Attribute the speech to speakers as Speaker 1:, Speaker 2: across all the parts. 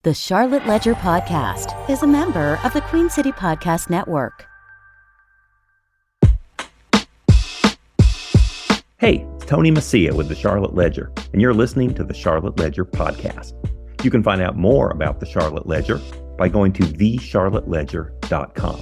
Speaker 1: The Charlotte Ledger Podcast is a member of the Queen City Podcast Network.
Speaker 2: Hey, it's Tony Messia with the Charlotte Ledger, and you're listening to the Charlotte Ledger Podcast. You can find out more about the Charlotte Ledger by going to thecharlotteledger.com.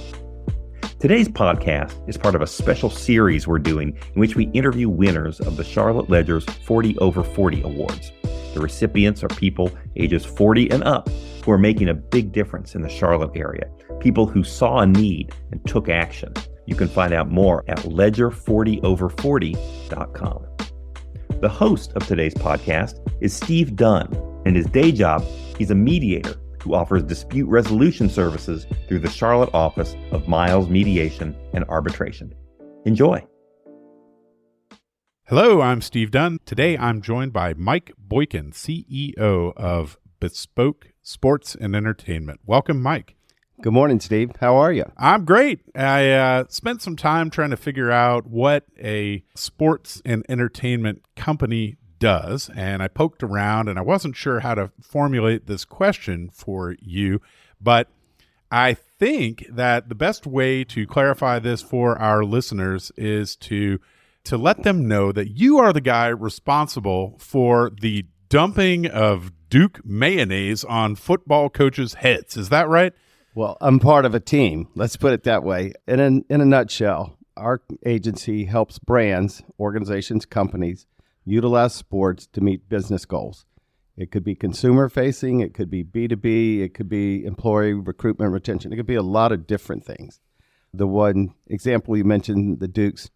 Speaker 2: Today's podcast is part of a special series we're doing in which we interview winners of the Charlotte Ledger's 40 Over 40 Awards. The recipients are people ages 40 and up who are making a big difference in the Charlotte area, people who saw a need and took action. You can find out more at ledger40over40.com. The host of today's podcast is Steve Dunn. In his day job, he's a mediator who offers dispute resolution services through the Charlotte office of Mayo Mediation and Arbitration. Enjoy.
Speaker 3: Hello, I'm Steve Dunn. Today I'm joined by Mike Boykin, CEO of Bespoke Sports and Entertainment. Welcome, Mike.
Speaker 4: Good morning, Steve. How are you?
Speaker 3: I'm great. I spent some time trying to figure out what a sports and entertainment company does, and I poked around and I wasn't sure how to formulate this question for you, but I think that the best way to clarify this for our listeners is to let them know that you are the guy responsible for the dumping of Duke mayonnaise on football coaches' heads. Is that right?
Speaker 4: Well, I'm part of a team. Let's put it that way. In a nutshell, our agency helps brands, organizations, companies utilize sports to meet business goals. It could be consumer-facing. It could be B2B. It could be employee recruitment, retention. It could be a lot of different things. The one example you mentioned, the Duke's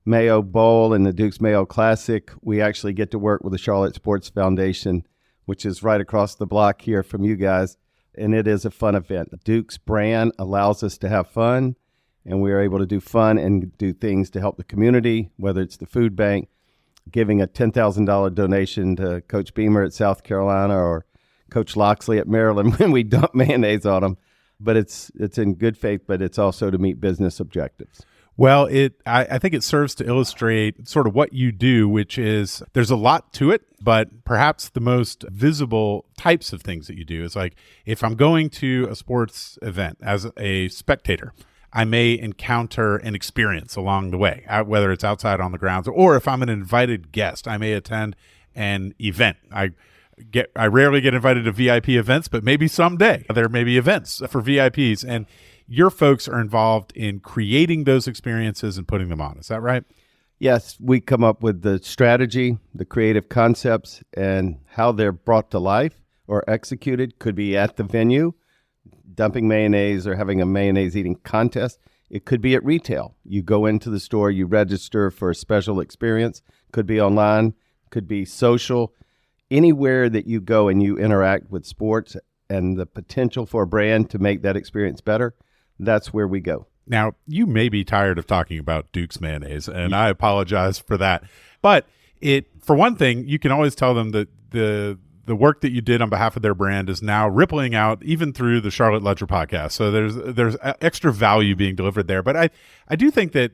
Speaker 4: Mayo Bowl and the Duke's Mayo Classic, we actually get to work with the Charlotte Sports Foundation, which is right across the block here from you guys, and it is a fun event. The Duke's brand allows us to have fun, and we are able to do fun and do things to help the community, whether it's the food bank, giving a $10,000 donation to Coach Beamer at South Carolina or Coach Loxley at Maryland when we dump mayonnaise on them. But it's in good faith, but it's also to meet business objectives.
Speaker 3: Well, I think it serves to illustrate sort of what you do, which is there's a lot to it, but perhaps the most visible types of things that you do is like if I'm going to a sports event as a spectator, I may encounter an experience along the way, whether it's outside on the grounds or if I'm an invited guest, I may attend an event. I rarely get invited to VIP events, but maybe someday there may be events for VIPs, and your folks are involved in creating those experiences and putting them on. Is that right?
Speaker 4: Yes, we come up with the strategy, the creative concepts, and how they're brought to life or executed. Could be at the venue, dumping mayonnaise or having a mayonnaise eating contest. It could be at retail. You go into the store, you register for a special experience. Could be online, could be social. Anywhere that you go and you interact with sports and the potential for a brand to make that experience better, that's where we go.
Speaker 3: Now, you may be tired of talking about Duke's mayonnaise, and I apologize for that. But for one thing, you can always tell them that the work that you did on behalf of their brand is now rippling out even through the Charlotte Ledger podcast. So there's extra value being delivered there. But I do think that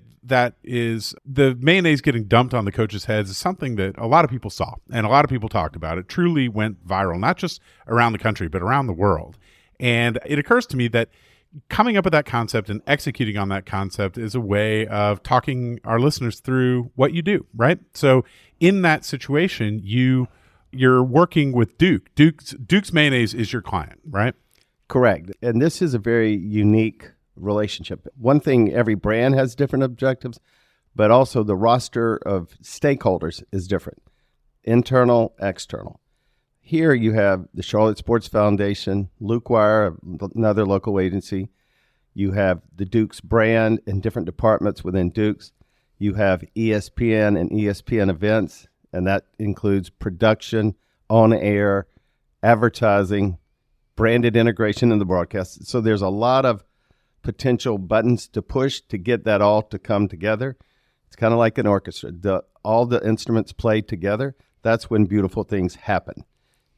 Speaker 3: is the mayonnaise getting dumped on the coaches' heads is something that a lot of people saw and a lot of people talked about. It truly went viral, not just around the country, but around the world. And it occurs to me that coming up with that concept and executing on that concept is a way of talking our listeners through what you do, right? So in that situation, you're working with Duke. Duke's mayonnaise is your client, right?
Speaker 4: Correct. And this is a very unique relationship. One thing, every brand has different objectives, but also the roster of stakeholders is different. Internal, external. Here you have the Charlotte Sports Foundation, Luke Wire, another local agency. You have the Duke's brand and different departments within Duke's. You have ESPN and ESPN events, and that includes production, on-air, advertising, branded integration in the broadcast. So there's a lot of potential buttons to push to get that all to come together. It's kind of like an orchestra. All the instruments play together. That's when beautiful things happen.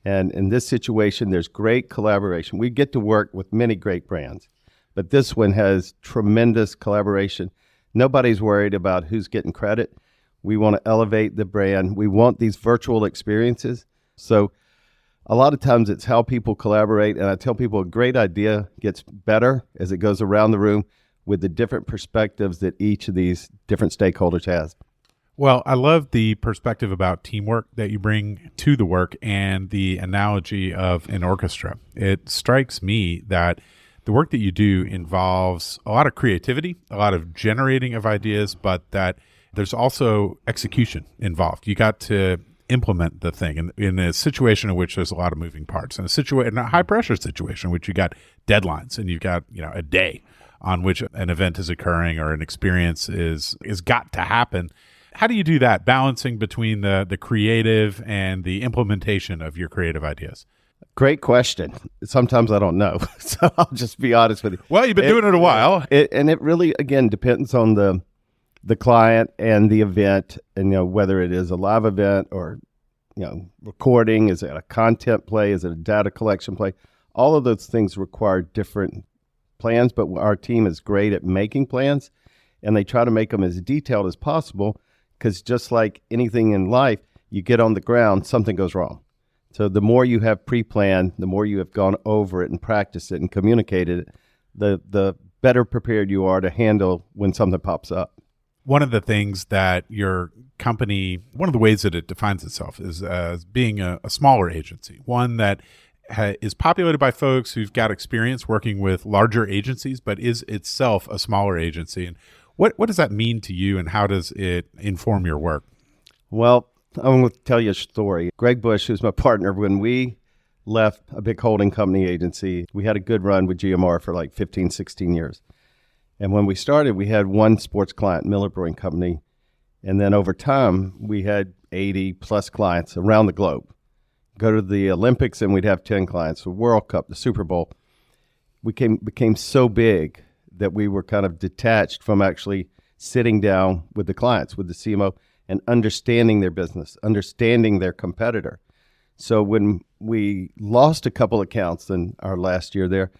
Speaker 4: And in this situation, there's great collaboration. We get to work with many great brands, but this one has tremendous collaboration. Nobody's worried about who's getting credit. We want to elevate the brand. We want these virtual experiences. So a lot of times it's how people collaborate. And I tell people a great idea gets better as it goes around the room with the different perspectives that each of these different stakeholders has.
Speaker 3: Well, I love the perspective about teamwork that you bring to the work and the analogy of an orchestra. It strikes me that the work that you do involves a lot of creativity, a lot of generating of ideas, but that there's also execution involved. You got to implement the thing in a situation in which there's a lot of moving parts. In a high pressure situation, in which you got deadlines and you've got a day on which an event is occurring or an experience is got to happen. How do you do that, balancing between the creative and the implementation of your creative ideas?
Speaker 4: Great question. Sometimes I don't know, so I'll just be honest with you.
Speaker 3: Well, you've been doing it a while.
Speaker 4: And it really, again, depends on the client and the event, and whether it is a live event or recording. Is it a content play? Is it a data collection play? All of those things require different plans, but our team is great at making plans, and they try to make them as detailed as possible, because just like anything in life, you get on the ground, something goes wrong. So the more you have pre-planned, the more you have gone over it and practiced it and communicated it, the better prepared you are to handle when something pops up.
Speaker 3: One of the things that your company, one of the ways that it defines itself is as being a smaller agency, one that is populated by folks who've got experience working with larger agencies, but is itself a smaller agency. And what does that mean to you, and how does it inform your work?
Speaker 4: Well, I'm going to tell you a story. Greg Bush, who's my partner, when we left a big holding company agency, we had a good run with GMR for like 15, 16 years. And when we started, we had one sports client, Miller Brewing Company. And then over time, we had 80 plus clients around the globe. Go to the Olympics and we'd have 10 clients, the World Cup, the Super Bowl. We became so big that we were kind of detached from actually sitting down with the clients, with the CMO, and understanding their business, understanding their competitor. So when we lost a couple accounts in our last year there,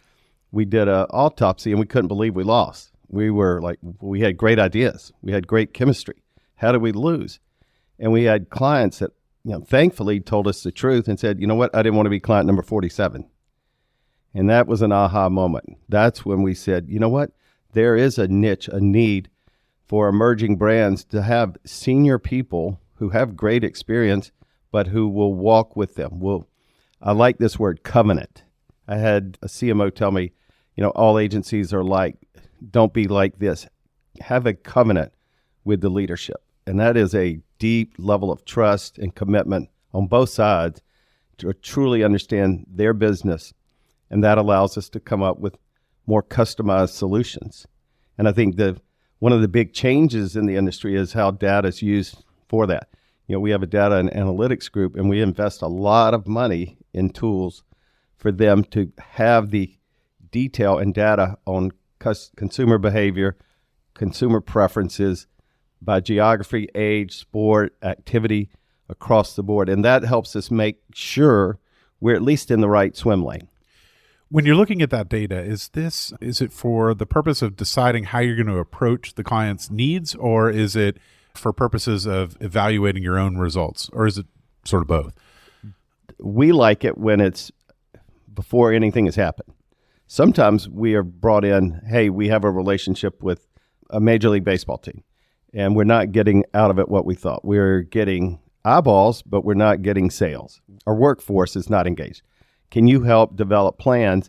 Speaker 4: we did an autopsy and we couldn't believe we lost. We were like, we had great ideas. We had great chemistry. How did we lose? And we had clients that, thankfully told us the truth and said, you know what, I didn't want to be client number 47. And that was an aha moment. That's when we said, you know what, there is a niche, a need for emerging brands to have senior people who have great experience, but who will walk with them. I like this word, covenant. I had a CMO tell me, all agencies are like, don't be like this. Have a covenant with the leadership. And that is a deep level of trust and commitment on both sides to truly understand their business. And that allows us to come up with more customized solutions. And I think one of the big changes in the industry is how data is used for that. We have a data and analytics group, and we invest a lot of money in tools for them to have the detail and data on consumer behavior, consumer preferences by geography, age, sport, activity across the board. And that helps us make sure we're at least in the right swim lane.
Speaker 3: When you're looking at that data, is it for the purpose of deciding how you're going to approach the client's needs, or is it for purposes of evaluating your own results, or is it sort of both?
Speaker 4: We like it when it's before anything has happened. Sometimes we are brought in, hey, we have a relationship with a Major League Baseball team, and we're not getting out of it what we thought. We're getting eyeballs, but we're not getting sales. Our workforce is not engaged. Can you help develop plans?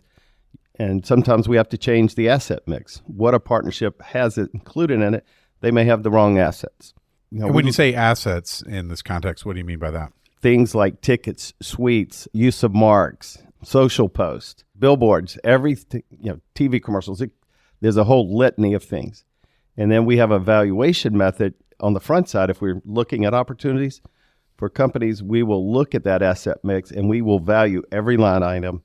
Speaker 4: And sometimes we have to change the asset mix. What a partnership has it included in it, they may have the wrong assets.
Speaker 3: And when you say assets in this context, what do you mean by that?
Speaker 4: Things like tickets, suites, use of marks, social posts, billboards, everything, TV commercials. There's a whole litany of things. And then we have a valuation method on the front side. If we're looking at opportunities for companies, we will look at that asset mix and we will value every line item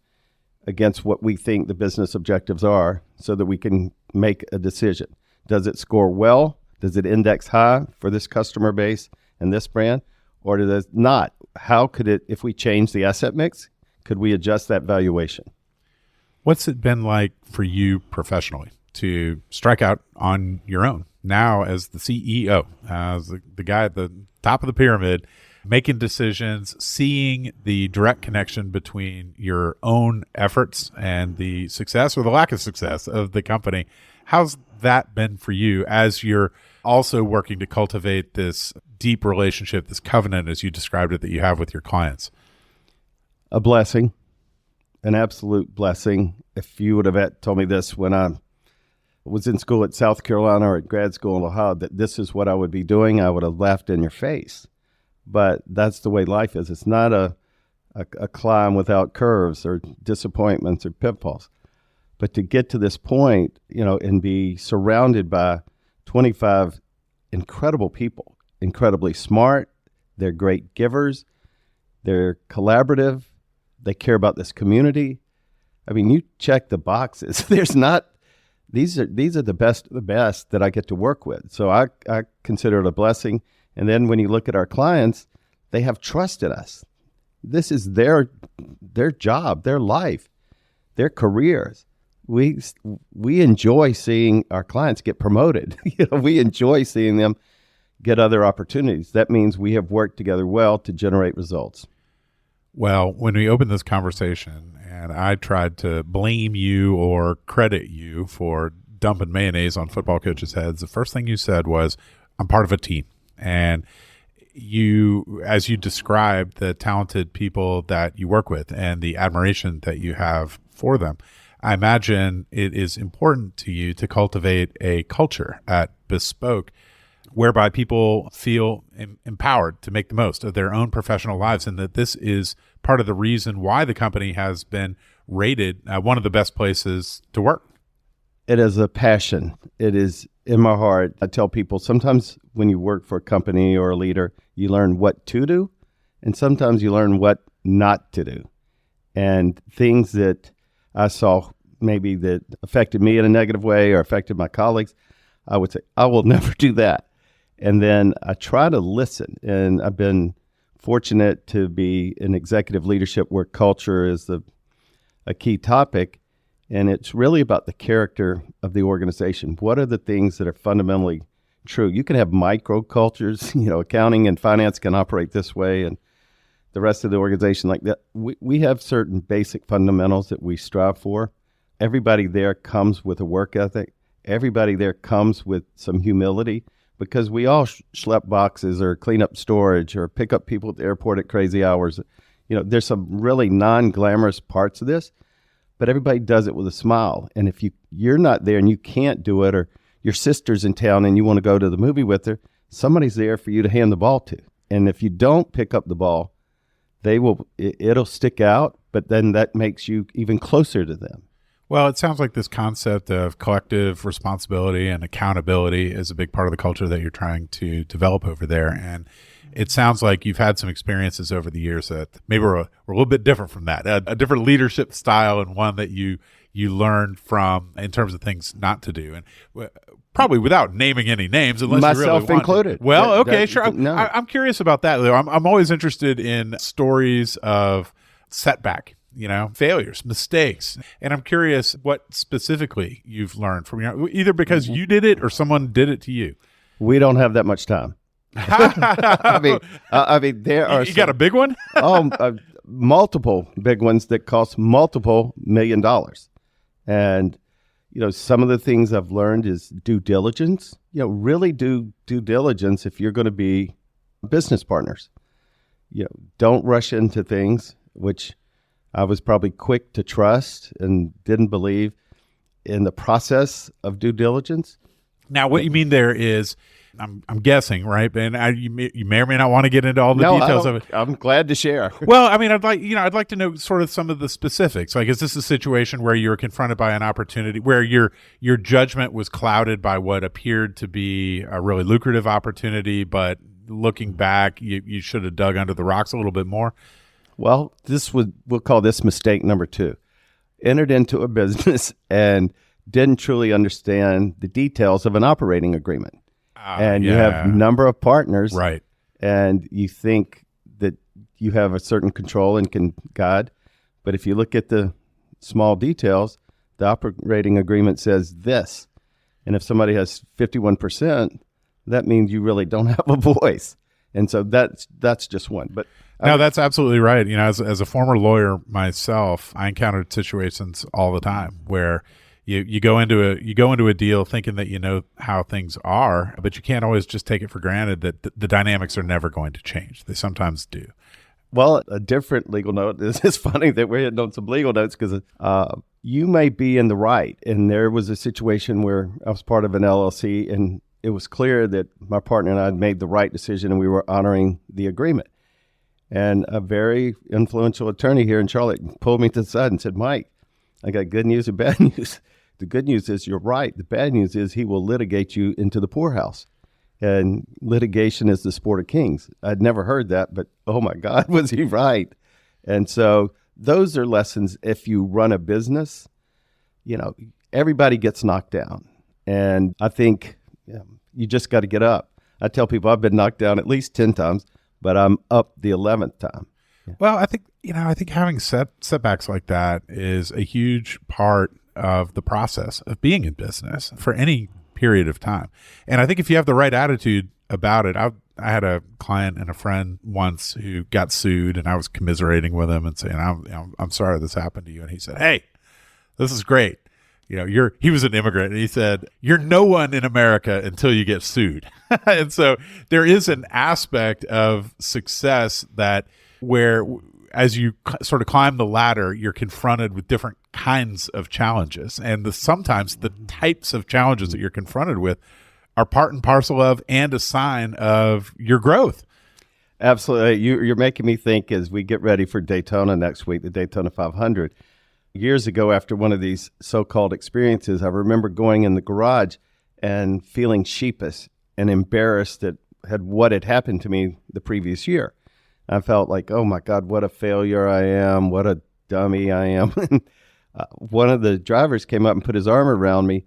Speaker 4: against what we think the business objectives are so that we can make a decision. Does it score well? Does it index high for this customer base and this brand? Or does it not? How could it, if we change the asset mix, could we adjust that valuation?
Speaker 3: What's it been like for you professionally to strike out on your own now as the CEO, as the guy at the top of the pyramid, making decisions, seeing the direct connection between your own efforts and the success or the lack of success of the company. How's that been for you as you're also working to cultivate this deep relationship, this covenant, as you described it, that you have with your clients?
Speaker 4: A blessing, an absolute blessing. If you would have told me this when I was in school at South Carolina or at grad school in Ohio, that this is what I would be doing, I would have laughed in your face. But that's the way life is. It's not a climb without curves or disappointments or pitfalls. But to get to this point, and be surrounded by 25 incredible people, incredibly smart, they're great givers, they're collaborative, they care about this community. I mean, you check the boxes. These are the best of the best that I get to work with. So I consider it a blessing. And then when you look at our clients, they have trust in us. This is their job, their life, their careers. We enjoy seeing our clients get promoted. We enjoy seeing them get other opportunities. That means we have worked together well to generate results.
Speaker 3: Well, when we opened this conversation and I tried to blame you or credit you for dumping mayonnaise on football coaches' heads, the first thing you said was, I'm part of a team. And you, as you described the talented people that you work with and the admiration that you have for them, I imagine it is important to you to cultivate a culture at Bespoke whereby people feel empowered to make the most of their own professional lives, and that this is part of the reason why the company has been rated one of the best places to work.
Speaker 4: It is a passion. It is in my heart. I tell people sometimes when you work for a company or a leader, you learn what to do, and sometimes you learn what not to do. And things that I saw maybe that affected me in a negative way or affected my colleagues, I would say, I will never do that. And then I try to listen. And I've been fortunate to be in executive leadership where culture is a key topic. And it's really about the character of the organization. What are the things that are fundamentally true? You can have micro cultures, accounting and finance can operate this way and the rest of the organization like that. We have certain basic fundamentals that we strive for. Everybody there comes with a work ethic. Everybody there comes with some humility, because we all schlep boxes or clean up storage or pick up people at the airport at crazy hours. There's some really non-glamorous parts of this, but everybody does it with a smile. And if you're not there and you can't do it, or your sister's in town and you want to go to the movie with her, somebody's there for you to hand the ball to. And if you don't pick up the ball, it'll stick out, but then that makes you even closer to them.
Speaker 3: Well, it sounds like this concept of collective responsibility and accountability is a big part of the culture that you're trying to develop over there. And it sounds like you've had some experiences over the years that maybe we're a little bit different from that, a different leadership style, and one that you learned from in terms of things not to do. And probably without naming any names, unless
Speaker 4: myself
Speaker 3: you really want
Speaker 4: included.
Speaker 3: To. Well, okay, sure.
Speaker 4: No.
Speaker 3: I'm curious about that, Leo. I'm always interested in stories of setback, failures, mistakes. And I'm curious what specifically you've learned from either because you did it or someone did it to you.
Speaker 4: We don't have that much time. I mean, there are.
Speaker 3: You got a big one?
Speaker 4: Multiple big ones that cost multiple $1 million. And, some of the things I've learned is due diligence. Really do due diligence if you're going to be business partners. Don't rush into things, which I was probably quick to trust and didn't believe in the process of due diligence.
Speaker 3: Now, what you mean there is, I'm guessing, right? And you may or may not want to get into all the details of it.
Speaker 4: I'm glad to share.
Speaker 3: Well, I mean, I'd like to know sort of some of the specifics. Like, is this a situation where you were confronted by an opportunity where your judgment was clouded by what appeared to be a really lucrative opportunity, but looking back, you should have dug under the rocks a little bit more?
Speaker 4: Well, we'll call this mistake number 2. Entered into a business and didn't truly understand the details of an operating agreement. And you have a number of partners.
Speaker 3: Right.
Speaker 4: And you think that you have a certain control and can guide. But if you look at the small details, the operating agreement says this. And if somebody has 51%, that means you really don't have a voice. And so that's just one. But
Speaker 3: No, that's absolutely right. You know, as a former lawyer myself, I encountered situations all the time where you go into a deal thinking that you know how things are, but you can't always just take it for granted that the dynamics are never going to change. They sometimes do.
Speaker 4: Well, a different legal note. It's funny that we're hitting on some legal notes because you may be in the right. And there was a situation where I was part of an LLC, and it was clear that my partner and I had made the right decision, and we were honoring the agreement. And a very influential attorney here in Charlotte pulled me to the side and said, Mike, I got good news and bad news. The good news is you're right. The bad news is he will litigate you into the poorhouse. And litigation is the sport of kings. I'd never heard that, but oh my God, was he right? And so those are lessons. If you run a business, you know, everybody gets knocked down. And I think you just got to get up. I tell people I've been knocked down at least 10 times, but I'm up the 11th time.
Speaker 3: Well, I think having setbacks like that is a huge part of the process of being in business for any period of time. And I think if you have the right attitude about it, I had a client and a friend once who got sued, and I was commiserating with him and saying, I'm sorry this happened to you. And he said, hey, this is great. You know, he was an immigrant, and he said, you're no one in America until you get sued. And so there is an aspect of success that where as you sort of climb the ladder, you're confronted with different kinds of challenges. And sometimes the types of challenges that you're confronted with are part and parcel of and a sign of your growth.
Speaker 4: Absolutely. You're making me think as we get ready for Daytona next week, the Daytona 500. Years ago, after one of these so-called experiences, I remember going in the garage and feeling sheepish and embarrassed at what had happened to me the previous year. I felt like, oh my God, what a failure I am. What a dummy I am. One of the drivers came up and put his arm around me,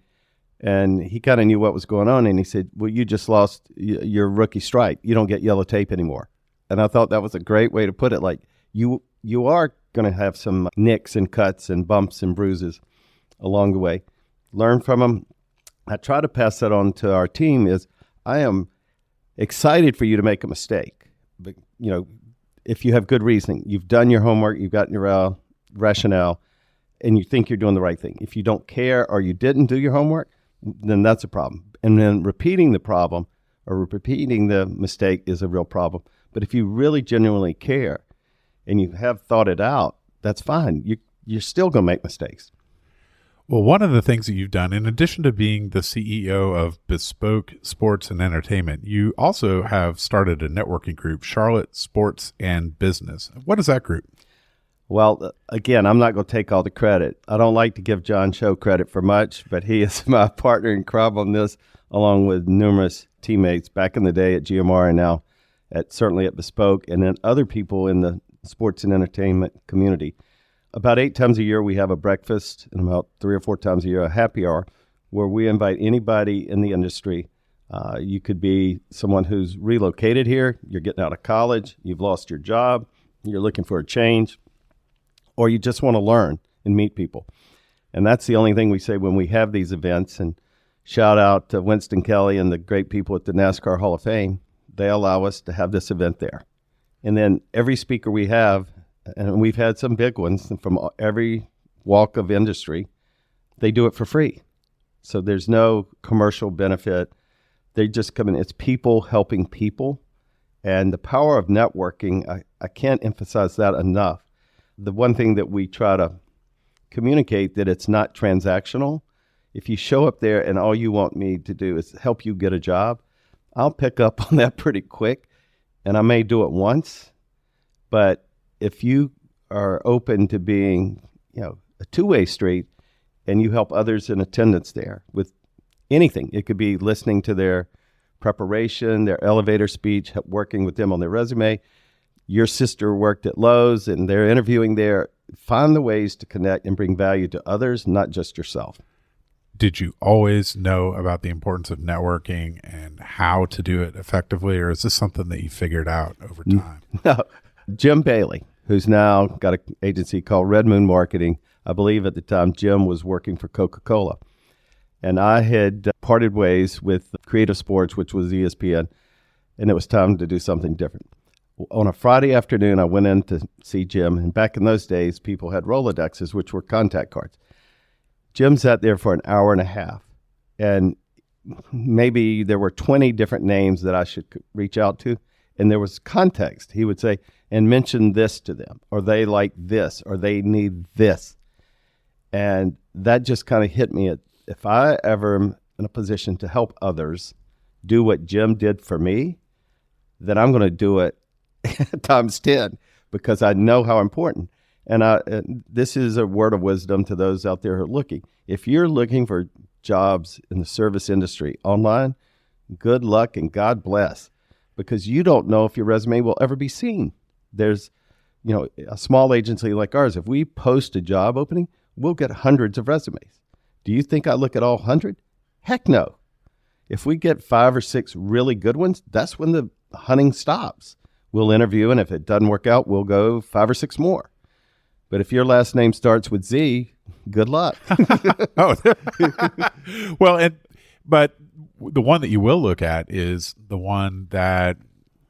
Speaker 4: and he kind of knew what was going on. And he said, well, you just lost your rookie stripe. You don't get yellow tape anymore. And I thought that was a great way to put it. Like you are going to have some nicks and cuts and bumps and bruises along the way. Learn from them. I try to pass that on to our team is I am excited for you to make a mistake. But, you know, if you have good reasoning, you've done your homework, you've gotten your rationale, and you think you're doing the right thing. If you don't care or you didn't do your homework, then that's a problem. And then repeating the problem or repeating the mistake is a real problem. But if you really genuinely care and you have thought it out, that's fine. You're still going to make mistakes.
Speaker 3: Well, one of the things that you've done, in addition to being the CEO of Bespoke Sports and Entertainment, you also have started a networking group, Charlotte Sports and Business. What is that group?
Speaker 4: Well, again, I'm not going to take all the credit. I don't like to give John Show credit for much, but he is my partner in crime on this, along with numerous teammates back in the day at GMR and now certainly at Bespoke, and then other people in the sports and entertainment community. About 8 times a year, we have a breakfast, and about 3 or 4 times a year, a happy hour, where we invite anybody in the industry. You could be someone who's relocated here, you're getting out of college, you've lost your job, you're looking for a change, or you just want to learn and meet people. And that's the only thing we say when we have these events. And shout out to Winston Kelly and the great people at the NASCAR Hall of Fame. They allow us to have this event there. And then every speaker we have, and we've had some big ones from every walk of industry, they do it for free. So there's no commercial benefit. They just come in. It's people helping people. And the power of networking, I can't emphasize that enough. The one thing that we try to communicate that it's not transactional. If you show up there and all you want me to do is help you get a job, I'll pick up on that pretty quick. And I may do it once, but if you are open to being, a two-way street and you help others in attendance there with anything, it could be listening to their preparation, their elevator speech, working with them on their resume. Your sister worked at Lowe's and they're interviewing there. Find the ways to connect and bring value to others, not just yourself.
Speaker 3: Did you always know about the importance of networking and how to do it effectively, or is this something that you figured out over time?
Speaker 4: No. Jim Bailey, who's now got an agency called Red Moon Marketing. I believe at the time Jim was working for Coca-Cola. And I had parted ways with Creative Sports, which was ESPN. and it was time to do something different. On a Friday afternoon, I went in to see Jim, and back in those days, people had Rolodexes, which were contact cards. Jim sat there for an hour and a half, and maybe there were 20 different names that I should reach out to, and there was context. He would say, and mention this to them, or they like this, or they need this. And that just kind of hit me. If I ever am in a position to help others do what Jim did for me, then I'm going to do it times 10, because I know how important. And this is a word of wisdom to those out there who are looking. If you're looking for jobs in the service industry online, good luck and God bless, because you don't know if your resume will ever be seen. There's, a small agency like ours, if we post a job opening, we'll get hundreds of resumes. Do you think I look at all 100? Heck no. If we get 5 or 6 really good ones, that's when the hunting stops. We'll interview, and if it doesn't work out, we'll go 5 or 6 more. But if your last name starts with Z, good luck.
Speaker 3: Oh, well, but the one that you will look at is the one that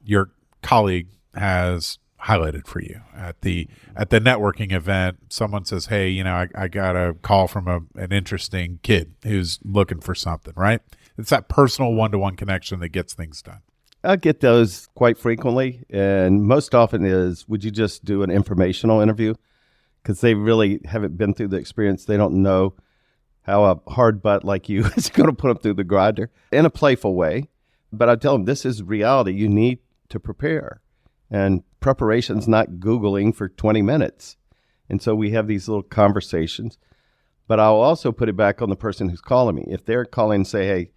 Speaker 3: your colleague has highlighted for you at the networking event. Someone says, "Hey, I got a call from an interesting kid who's looking for something." Right? It's that personal one-to-one connection that gets things done.
Speaker 4: I get those quite frequently, and most often is, would you just do an informational interview? Because they really haven't been through the experience. They don't know how a hard butt like you is going to put them through the grinder in a playful way. But I tell them, this is reality. You need to prepare. And preparation's not Googling for 20 minutes. And so we have these little conversations. But I'll also put it back on the person who's calling me. If they're calling and say, hey,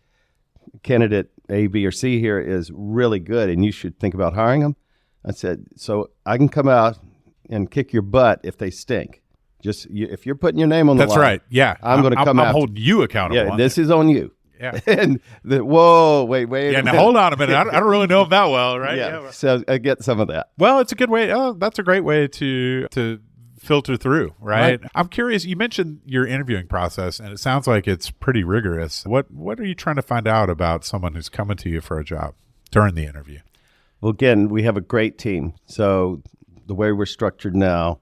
Speaker 4: candidate A, B, or C here is really good and you should think about hiring them, I said, so I can come out and kick your butt if they stink. If you're putting your name on the line.
Speaker 3: That's right. Yeah.
Speaker 4: I'm going to come out.
Speaker 3: I'm holding you accountable.
Speaker 4: Yeah, this is on you.
Speaker 3: Yeah.
Speaker 4: And whoa, wait.
Speaker 3: Yeah, now hold on a minute. I don't really know him that well, right?
Speaker 4: Yeah. So I get some of that.
Speaker 3: Well, it's a good way. Oh, that's a great way to filter through, right? I'm curious. You mentioned your interviewing process, and it sounds like it's pretty rigorous. What are you trying to find out about someone who's coming to you for a job during the interview?
Speaker 4: Well, again, we have a great team. So the way we're structured now,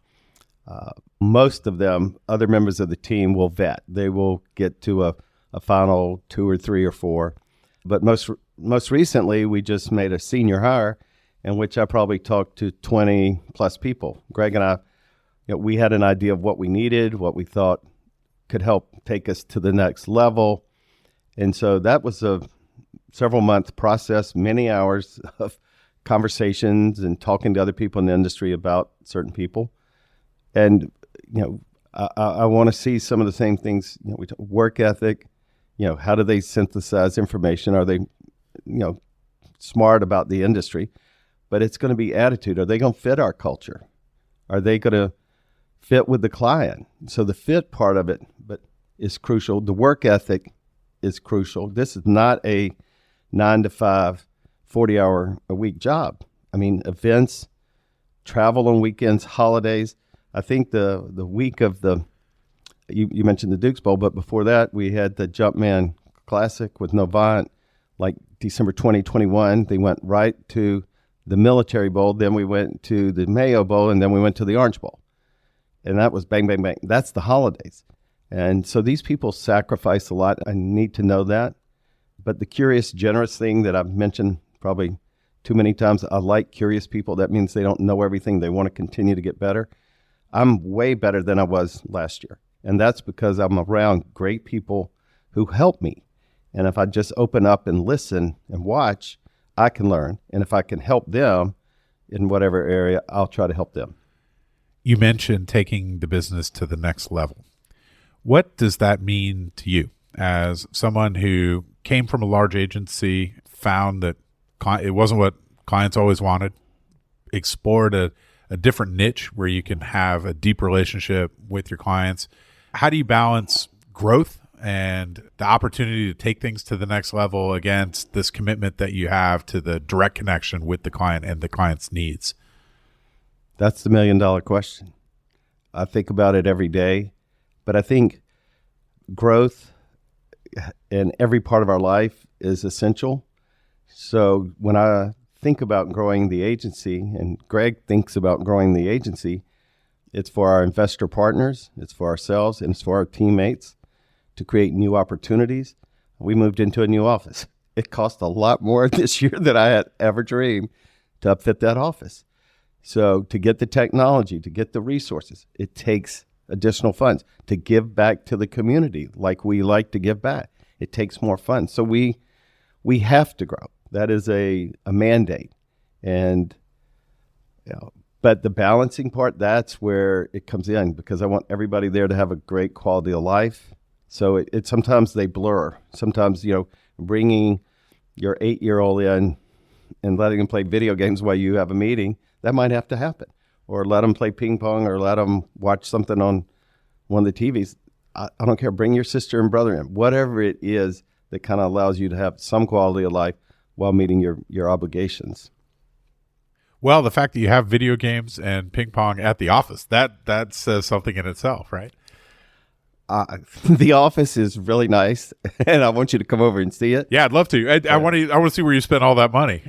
Speaker 4: most of them, other members of the team, will vet. They will get to a final 2 or 3 or 4. But most recently, we just made a senior hire in which I probably talked to 20 plus people. Greg and I, we had an idea of what we needed, what we thought could help take us to the next level. And so that was a several month process, many hours of conversations and talking to other people in the industry about certain people. And, I want to see some of the same things, work ethic, how do they synthesize information? Are they, smart about the industry? But it's going to be attitude. Are they going to fit our culture? Are they going to fit with the client? So the fit part of it is crucial. The work ethic is crucial. This is not a 9 to 5, 40-hour-a-week job. I mean, events, travel on weekends, holidays. I think the week of you mentioned the Duke's Bowl, but before that, we had the Jumpman Classic with Novant, like December 2021. They went right to the Military Bowl. Then we went to the Mayo Bowl, and then we went to the Orange Bowl. And that was bang, bang, bang. That's the holidays. And so these people sacrifice a lot. I need to know that. But the curious, generous thing that I've mentioned probably too many times, I like curious people. That means they don't know everything. They want to continue to get better. I'm way better than I was last year. And that's because I'm around great people who help me. And if I just open up and listen and watch, I can learn. And if I can help them in whatever area, I'll try to help them.
Speaker 3: You mentioned taking the business to the next level. What does that mean to you as someone who came from a large agency, found that it wasn't what clients always wanted, explored a different niche where you can have a deep relationship with your clients? How do you balance growth and the opportunity to take things to the next level against this commitment that you have to the direct connection with the client and the client's needs?
Speaker 4: That's the $1 million question. I think about it every day, but I think growth in every part of our life is essential. So when I think about growing the agency, and Greg thinks about growing the agency, it's for our investor partners, it's for ourselves, and it's for our teammates to create new opportunities. We moved into a new office. It cost a lot more this year than I had ever dreamed to upfit that office. So to get the technology, to get the resources, it takes additional funds to give back to the community like we like to give back. It takes more funds. So we have to grow. That is a mandate. And but the balancing part, that's where it comes in, because I want everybody there to have a great quality of life. So it sometimes they blur. Sometimes, bringing your 8-year-old in and letting them play video games while you have a meeting, that might have to happen. Or let them play ping pong, or let them watch something on one of the TVs. I don't care. Bring your sister and brother in. Whatever it is that kind of allows you to have some quality of life while meeting your obligations.
Speaker 3: Well, the fact that you have video games and ping pong at the office, that says something in itself, right?
Speaker 4: The office is really nice, and I want you to come over and see it.
Speaker 3: Yeah, I'd love to. I want to see where you spent all that money.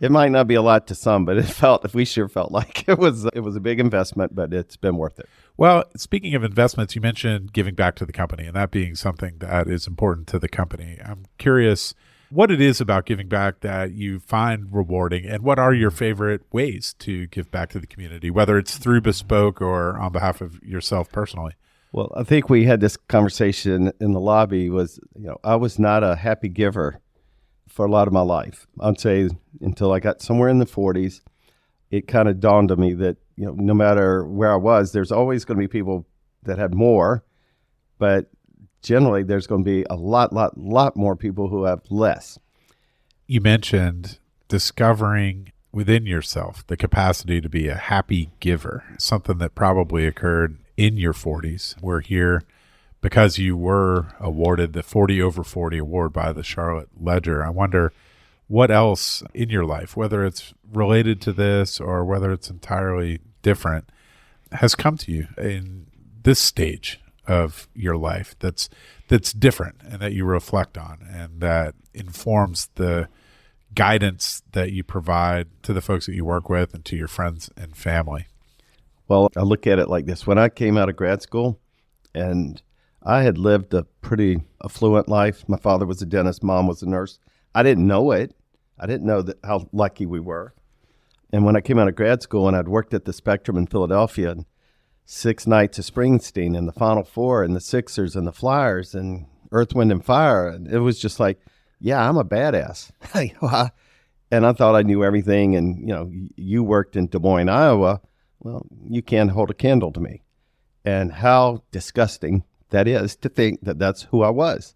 Speaker 4: It might not be a lot to some, but we sure felt like it was a big investment, but it's been worth it.
Speaker 3: Well, speaking of investments, you mentioned giving back to the company, and that being something that is important to the company. I'm curious what it is about giving back that you find rewarding, and what are your favorite ways to give back to the community, whether it's through Bespoke or on behalf of yourself personally.
Speaker 4: Well, I think we had this conversation in the lobby. I was not a happy giver for a lot of my life. I'd say until I got somewhere in the 40s, it kind of dawned on me that, no matter where I was, there's always going to be people that had more, but generally there's going to be a lot more people who have less.
Speaker 3: You mentioned discovering within yourself the capacity to be a happy giver, something that probably occurred in your 40s. We're here because you were awarded the 40 over 40 award by the Charlotte Ledger. I wonder what else in your life, whether it's related to this or whether it's entirely different, has come to you in this stage of your life that's different and that you reflect on and that informs the guidance that you provide to the folks that you work with and to your friends and family.
Speaker 4: Well, I look at it like this. When I came out of grad school, and I had lived a pretty affluent life. My father was a dentist, mom was a nurse. I didn't know it. I didn't know how lucky we were. And when I came out of grad school and I'd worked at the Spectrum in Philadelphia, and 6 nights of Springsteen and the Final Four and the Sixers and the Flyers and Earth, Wind and Fire, and it was just like, yeah, I'm a badass. And I thought I knew everything. And, you worked in Des Moines, Iowa. Well, you can't hold a candle to me. And how disgusting that is to think that that's who I was.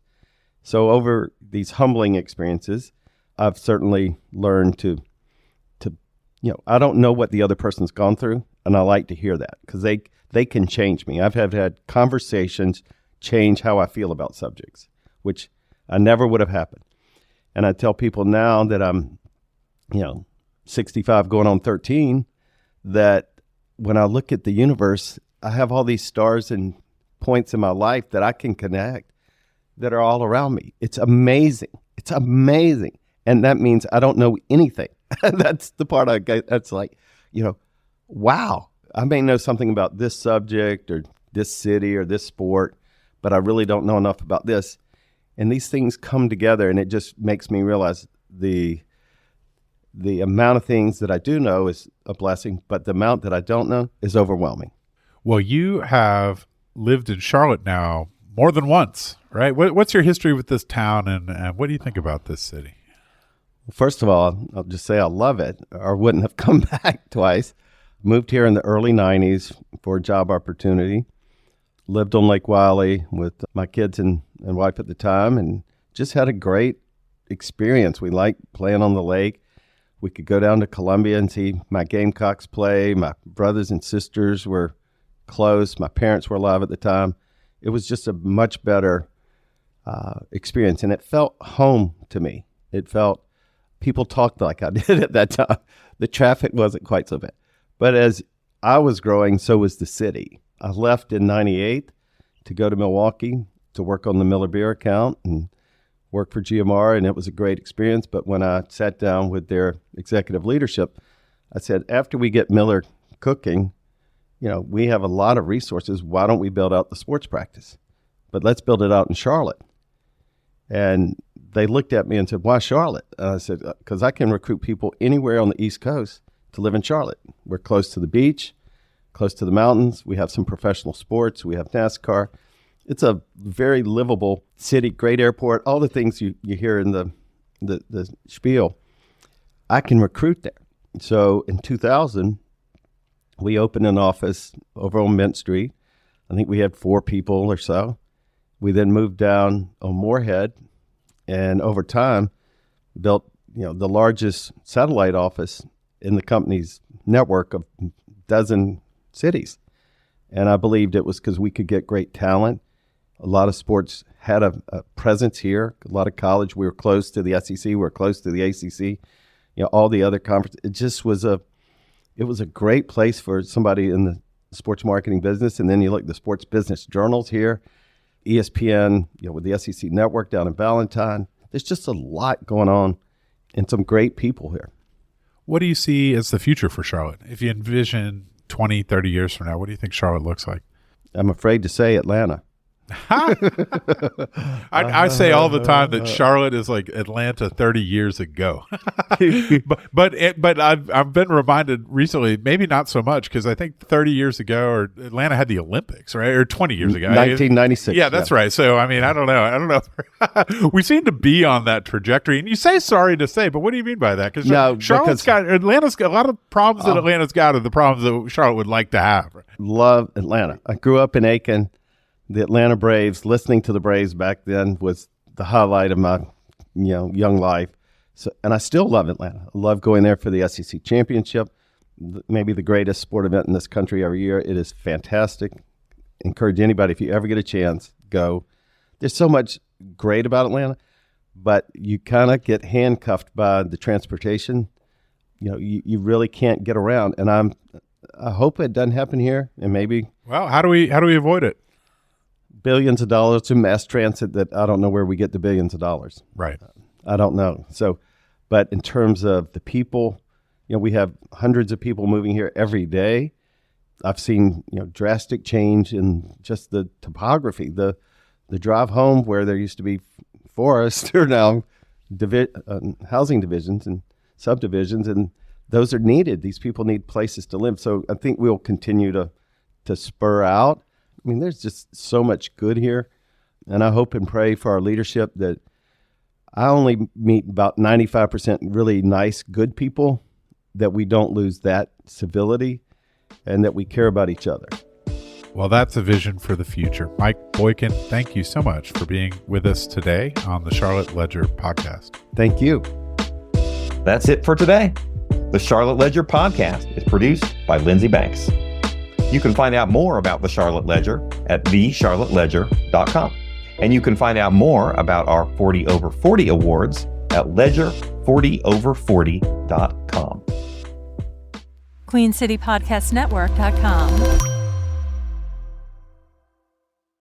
Speaker 4: So over these humbling experiences, I've certainly learned to I don't know what the other person's gone through, and I like to hear that because they can change me. I've had conversations change how I feel about subjects, which I never would have happened. And I tell people now that I'm, 65 going on 13, that when I look at the universe, I have all these stars and points in my life that I can connect that are all around me. It's amazing. It's amazing. And that means I don't know anything. That's the part I get. That's like, wow, I may know something about this subject or this city or this sport, but I really don't know enough about this. And these things come together, and it just makes me realize the amount of things that I do know is a blessing, but the amount that I don't know is overwhelming.
Speaker 3: Well, you have lived in Charlotte now more than once, right? What's your history with this town, and what do you think about this city?
Speaker 4: First of all, I'll just say I love it, or wouldn't have come back twice. Moved here in the early 90s for a job opportunity. Lived on Lake Wiley with my kids and wife at the time, and just had a great experience. We liked playing on the lake. We could go down to Columbia and see my Gamecocks play. My brothers and sisters were close. My parents were alive at the time. It was just a much better experience, and it felt home to me. It felt people talked like I did at that time. The traffic wasn't quite so bad. But as I was growing, so was the city. I left in 98 to go to Milwaukee to work on the Miller Beer account and worked for GMR, and it was a great experience. But when I sat down with their executive leadership, I said, after we get Miller cooking, we have a lot of resources. Why don't we build out the sports practice? But let's build it out in Charlotte. And they looked at me and said, why Charlotte? And I said, because I can recruit people anywhere on the East Coast to live in Charlotte. We're close to the beach, close to the mountains. We have some professional sports. We have NASCAR. It's a very livable city, great airport, all the things you hear in the spiel. I can recruit there. So in 2000, we opened an office over on Mint Street. I think we had 4 people or so. We then moved down on Moorhead, and over time built the largest satellite office in the company's network of a dozen cities. And I believed it was because we could get great talent. A lot of sports had a presence here. A lot of college. We were close to the SEC. We were close to the ACC. All the other conferences. It just was a great place for somebody in the sports marketing business. And then you look at the sports business journals here, ESPN, with the SEC network down in Valentine. There's just a lot going on and some great people here.
Speaker 3: What do you see as the future for Charlotte? If you envision 20, 30 years from now, what do you think Charlotte looks like?
Speaker 4: I'm afraid to say Atlanta.
Speaker 3: I say all the time that Charlotte is like Atlanta 30 years ago. but I've been reminded recently, maybe not so much, because I think 30 years ago, or Atlanta had the Olympics, right? Or 20 years ago.
Speaker 4: 1996.
Speaker 3: Yeah, that's right. So, I mean, I don't know. We seem to be on that trajectory. And you say sorry to say, but what do you mean by that? Because Atlanta's got a lot of problems that Atlanta's got are the problems that Charlotte would like to have.
Speaker 4: Love Atlanta. I grew up in Aiken. The Atlanta Braves, listening to the Braves back then was the highlight of my, young life. So, and I still love Atlanta. I love going there for the SEC championship, maybe the greatest sport event in this country every year. It is fantastic. Encourage anybody, if you ever get a chance, go. There's so much great about Atlanta, but you kind of get handcuffed by the transportation. You really can't get around. And I hope it doesn't happen here. And maybe.
Speaker 3: Well, how do we avoid it?
Speaker 4: Billions of dollars to mass transit that I don't know where we get the billions of dollars.
Speaker 3: Right.
Speaker 4: I don't know. So, but in terms of the people, we have hundreds of people moving here every day. I've seen, drastic change in just the topography. The drive home where there used to be forests are now housing divisions and subdivisions, and those are needed. These people need places to live. So I think we'll continue to spur out. I mean, there's just so much good here, and I hope and pray for our leadership that I only meet about 95% really nice, good people, that we don't lose that civility and that we care about each other.
Speaker 3: Well, that's a vision for the future. Mike Boykin, thank you so much for being with us today on the Charlotte Ledger podcast.
Speaker 4: Thank you.
Speaker 2: That's it for today. The Charlotte Ledger podcast is produced by Lindsey Banks. You can find out more about the Charlotte Ledger at thecharlotteledger.com. And you can find out more about our 40 over 40 awards at ledger40over40.com.
Speaker 1: QueenCityPodcastNetwork.com.